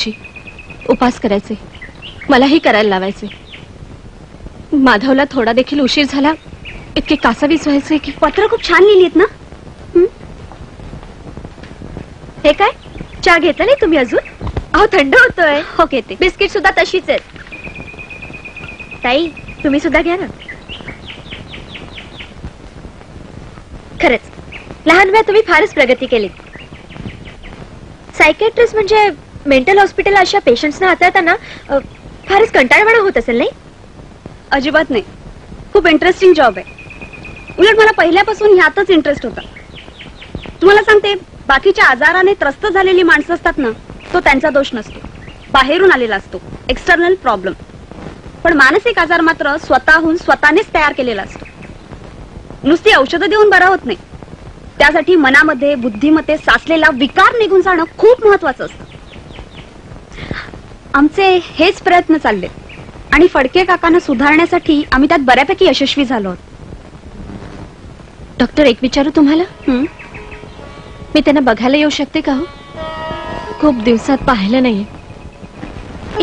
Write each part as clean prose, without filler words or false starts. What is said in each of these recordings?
घ्यायची, उपास करायचे, मलाही करायला लावायचे. माधवला थोडा देखील उशीर झाला इतके कासावीस व्हायचे की. पत्र खूप छान लिहिलीत ना. हे काय, चहा घेतला नाही तुम्ही अजून? अहो थंड होतोय. हो घेते. बिस्किट सुद्धा तशीच आहेत. ताई तुम्ही सुद्धा घ्या ना. खरंच लहान वयात तुम्ही फारच प्रगती केली. सायकॅट्रिस्ट म्हणजे मेंटल हॉस्पिटल अशा पेशंट्सना हाताळताना फारच कंटाळवाणा होत असेल नाही? अजिबात नाही, खूप इंटरेस्टिंग जॉब आहे. उलट मला पहिल्यापासून ह्यातच इंटरेस्ट होता. तुम्हाला सांगते, बाकीच्या आजाराने त्रस्त झालेली माणसं असतात ना, तो त्यांचा दोष नसतो, बाहेरून आलेला असतो, एक्सटर्नल प्रॉब्लेम. पण मानसिक आजार मात्र स्वतःनेच तयार केलेला असतो. नुसती औषधं देऊन बरा होत नाही. त्यासाठी मनामध्ये बुद्धिमत्ते साचलेला विकार निघून जाणं खूप महत्वाचं असतं. आमचे हेच प्रयत्न चालले आणि फडके काकांना सुधारण्यासाठी आम्ही त्यात बऱ्यापैकी यशस्वी झालो आहोत. डॉक्टर एक विचारू तुम्हाला? मी त्यांना बघायला येऊ शकते का हो? खूप दिवसात पाहिलं नाहीये.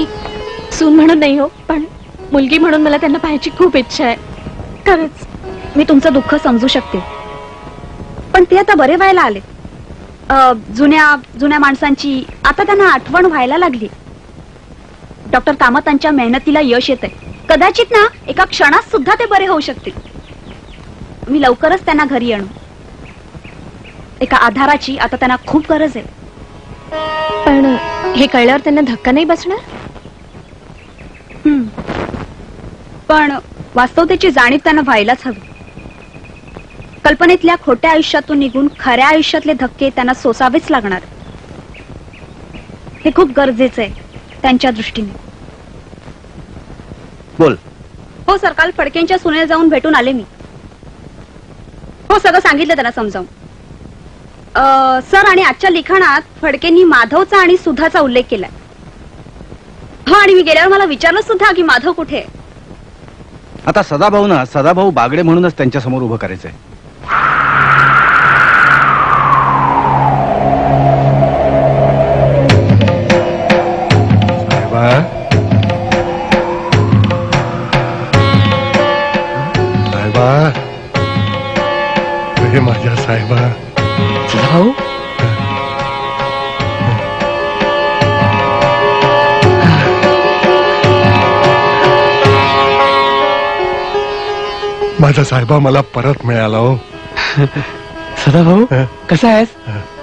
एक सून म्हणून नाही हो, पण मुलगी म्हणून मला त्यांना पाहायची खूप इच्छा आहे. खरंच. मी तुमचं दुःख समजू शकते, पण ते आता बरे व्हायला आले. जुन्या माणसांची आता त्यांना आठवण व्हायला लागली. डॉक्टर कामतांच्या मेहनतीला यश येत आहे. कदाचित ना एका क्षणात सुद्धा ते बरे होऊ शकतील. मी लवकरच त्यांना घरी आणू. एका आधाराची आता त्यांना खूप गरज आहे. पण हे कळल्यावर त्यांना धक्का नाही बसणार? पण वास्तवतेची जाणीव त्यांना व्हायलाच हवी. कल्पनेतल्या खोट्या आयुष्यातून निघून खऱ्या आयुष्यातले धक्के त्यांना सोसावेच लागणार. हे खूप गरजेचं आहे त्यांच्या दृष्टीने. बोल. हो सर, काल फडकेंच्या सुनेला जाऊन भेटून आले मी. हो, सगळं सांगितलं त्यांना समजावून. सर, आणि आजच्या लिखाणात फडकेंनी माधवचा आणि सुधाचा उल्लेख केलाय. हो, आणि मी गेल्यावर मला विचारलं सुद्धा की माधव कुठे आहे. आता सदाभाऊ बागडे म्हणूनच त्यांच्या समोर उभं करायचंय. माझ्या साहेबा. भाऊ, माझा साहेबा मला परत मिळाला हो. सदाभाऊ कसा आहेस?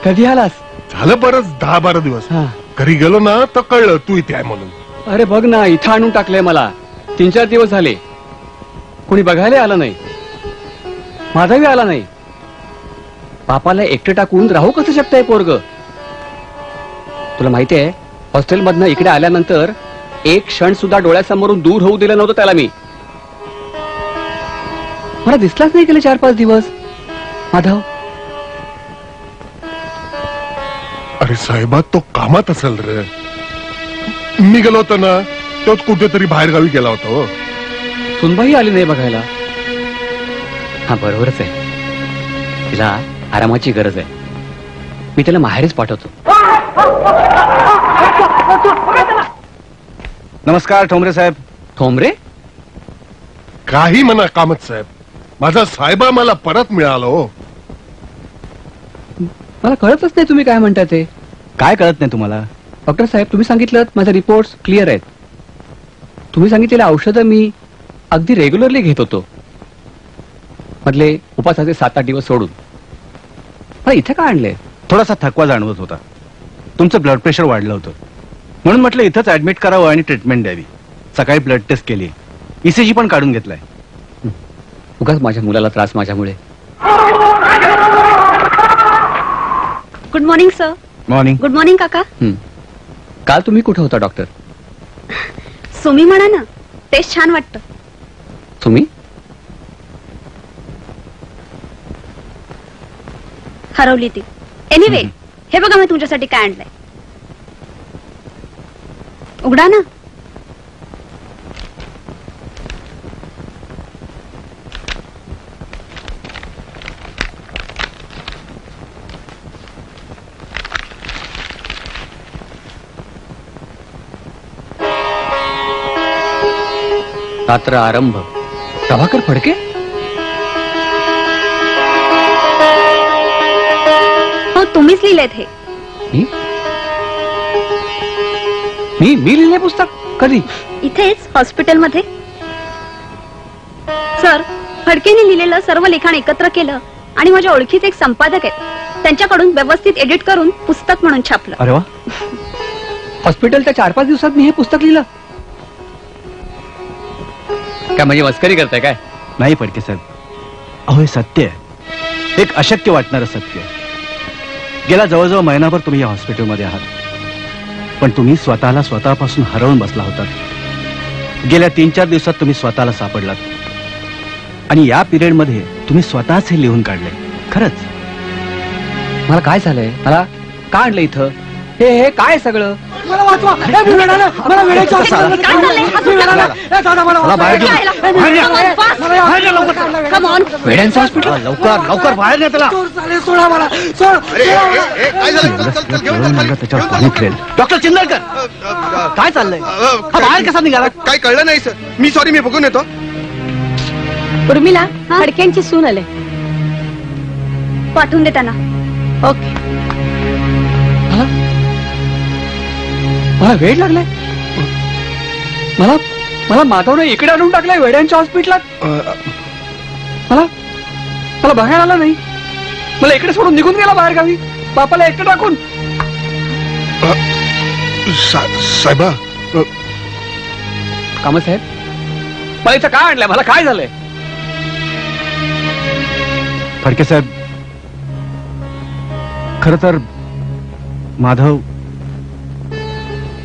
कधी आलास? झालं बरंच 10-12 दिवस. घरी गेलो ना तर कळलं तू इथे आहे म्हणून. अरे बघ ना, इथं आणून टाकलंय मला. 3-4 दिवस झाले, कोणी बघायला आलं नाही. माधवी आला नाही. बापाला एकटं टाकून राहू कसं शकतंय पोरग? तुला माहितीये, हॉस्टेलमधनं इकडे आल्यानंतर एक क्षण सुद्धा डोळ्यासमोरून दूर होऊ दिलं नव्हतं त्याला मी. मला दिसलाच नाही गेले 4-5 दिवस माधव. अरे साहेबा, तो कामात असेल रे. मी गेलो होतो ना, तोच कुठेतरी बाहेर गावी गेला होता. सुनबाई आली नाही बघायला. हा बरोबरच आहे, तिला आरामाची गरज आहे. मी त्याला माहेरच पाठवतो. नमस्कार ठोंबरे साहेब. ठोंबरे? काही म्हणा कामत साहेब, माझा साहेबा मला परत मिळाला हो. मला कळतच नाही तुम्ही काय म्हणता ते. काय कळत नाही तुम्हाला? डॉक्टर साहेब, तुम्ही सांगितलं माझे रिपोर्ट्स क्लिअर आहेत. तुम्ही सांगितलेले औषधं मी अगदी रेग्युलरली घेत होतो, मधले उपासाचे 7-8 दिवस सोडून. इथे का आणले? थोडासा थकवा जाणवत होता. तुमचं ब्लड प्रेशर वाढलं होतं, म्हणून म्हटलं इथंच ऍडमिट करावं आणि ट्रीटमेंट द्यावी. सकाळी ब्लड टेस्ट केली, ECG पण काढून घेतलाय. उगाच माझ्या मुलाला त्रास माझ्यामुळे. Good morning sir. Morning. Good morning काका. काल तुम्ही कुठे होता डॉक्टर? सुमी म्हणा ना, टेस्ट छान वाटतं. तुम्ही हरवली ती. एनिवे, हे बघा मी तुमच्यासाठी काय आणलंय. उघडा ना. रात्र आरंभ. प्रभाकर फडके. हो, तुम्हीच लिहिलेत हे. मी लिहिले पुस्तक कधी? इथेच हॉस्पिटलमध्ये. सर, फडकेने लिहिलेलं सर्व लिखाण एकत्र केलं आणि माझ्या ओळखीचे एक संपादक आहेत, त्यांच्याकडून व्यवस्थित एडिट करून पुस्तक म्हणून छापलं. अरे वा. हॉस्पिटलच्या 4-5 दिवसात मी हे पुस्तक लिहिलं. काय म्हणजे मस्करी करताय काय? नाही फडके साहेब, अहो हे सत्य आहे, एक अशक्य वाटणारं सत्य. गेला जवळजवळ महिनाभर तुम्ही या हॉस्पिटलमध्ये आहात, पण तुम्ही स्वतःला स्वतःपासून हरवून बसला होतात. गेल्या 3-4 दिवसात तुम्ही स्वतःला सापडलात आणि या पिरियडमध्ये तुम्ही स्वतःच हे लिहून काढले. खरंच मला काय झालंय? मला का आणलं इथं? हे काय सगळं? मला वाचवा. मला वेळेचं वेड्यांचं हॉस्पिटल. लवकर बाहेर नाही त्याला. त्याच्यावर पाणी फिरेल. डॉक्टर चिंदळकर, काय चाललंय? हा बाहेर कसा निघाला? काय कळलं नाही सर. मी सॉरी, मी बघून येतो. उर्मिला, फडक्यांची सून आले. पाठवून दे त्यांना. ओके. मला वेळ लागलाय. मला माधवने इकडे आणून टाकलाय वेड्यांच्या हॉस्पिटलात. मला बघायला आला नाही. मला इकडे सोडून निघून गेला बाहेर गावी, बापाला एकटं टाकून. साहेबा. कामसाहेब, मला इथं काय आणलंय? मला काय झालंय? फडके साहेब, खर तर माधव,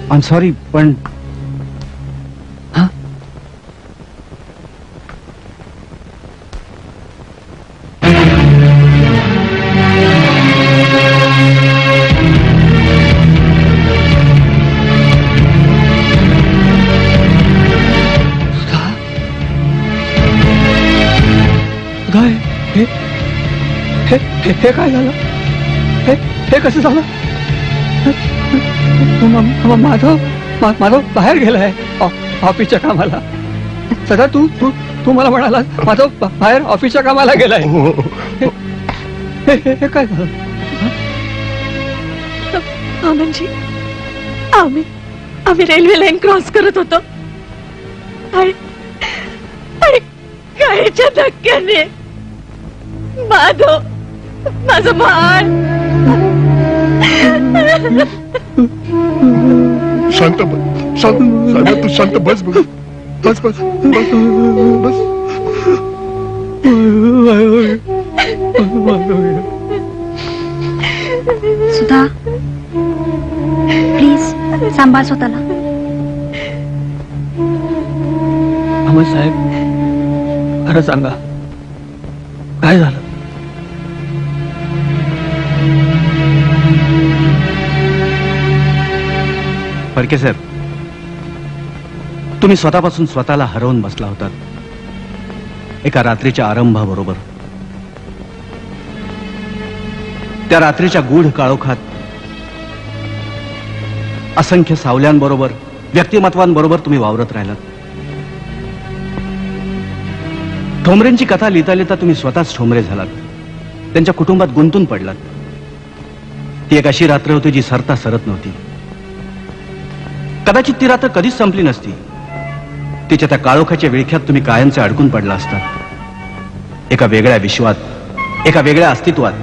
आय एम सॉरी, पण हे काय झालं? हे कसं झालं? माधव बाहेर गेलाय ऑफिसच्या कामाला. सदा तू मला म्हणाला माधव बाहेर ऑफिसच्या कामाला गेलाय. हे काय झालं? आनंदजी, आम्ही रेल्वे लाईन क्रॉस करत होतो आणि गाडीच्या धक्क्याने माधव, माझं भान. शांत बस. साहेबा, तू शांत बस. बस बस बस बस. सुधा, प्लीज सांभाळ स्वतःला. अमर साहेब, खरं सांगा, काय झालं? फडके साहेब, तुम्ही स्वतःपासून स्वतःला हरवून बसला होतात एका रात्रीच्या आरंभाबरोबर. त्या रात्रीच्या गूढ काळोखात असंख्य सावल्यांबरोबर, व्यक्तिमत्वांबरोबर तुम्ही वावरत राहिलात. ठोंबरेंची कथा लिहिता लिहिता तुम्ही स्वतःच ठोंबरे झालात, त्यांच्या कुटुंबात गुंतून पडलात. ती एक अशी रात्र होती जी सरता सरत नव्हती. कदाचित ती रात्र कधीच संपली नसती. तिच्या त्या काळोखाच्या विळख्यात तुम्ही कायमचे अडकून पडला असता, एका वेगळ्या विश्वात, एका वेगळ्या अस्तित्वात.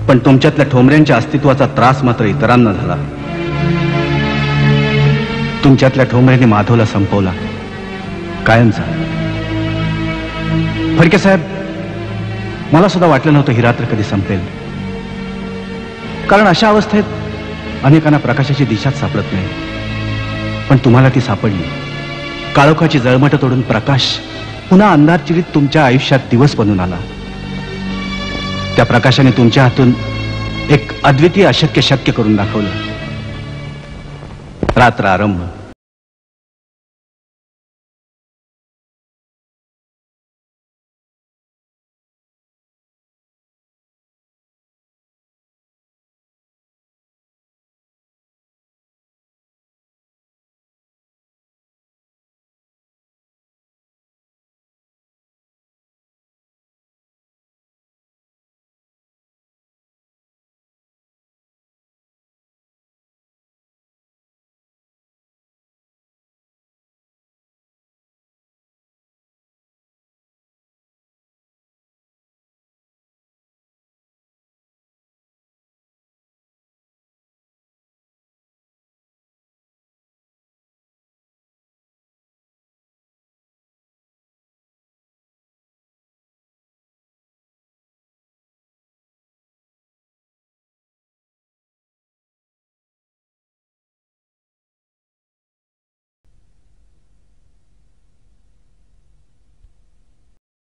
पण तुमच्यातल्या ठोंबऱ्यांच्या अस्तित्वाचा त्रास मात्र इतरांना झाला. तुमच्यातल्या ठोंबऱ्यांनी माधवला संपवला, कायमचा. फडके साहेब, मला सुद्धा वाटलं नव्हतं ही रात्र कधी संपेल, कारण अशा अवस्थेत अनेकांना प्रकाशाची दिशाच सापडत नाही. पण तुम्हाला ती सापडली. काळोखाची जळमट तोडून प्रकाश पुन्हा अंधार चिरीत तुमच्या आयुष्यात दिवस बनून आला. त्या प्रकाशाने तुमच्या हातून एक अद्वितीय अशक्य शक्य करून दाखवलं. रात्र आरंभ.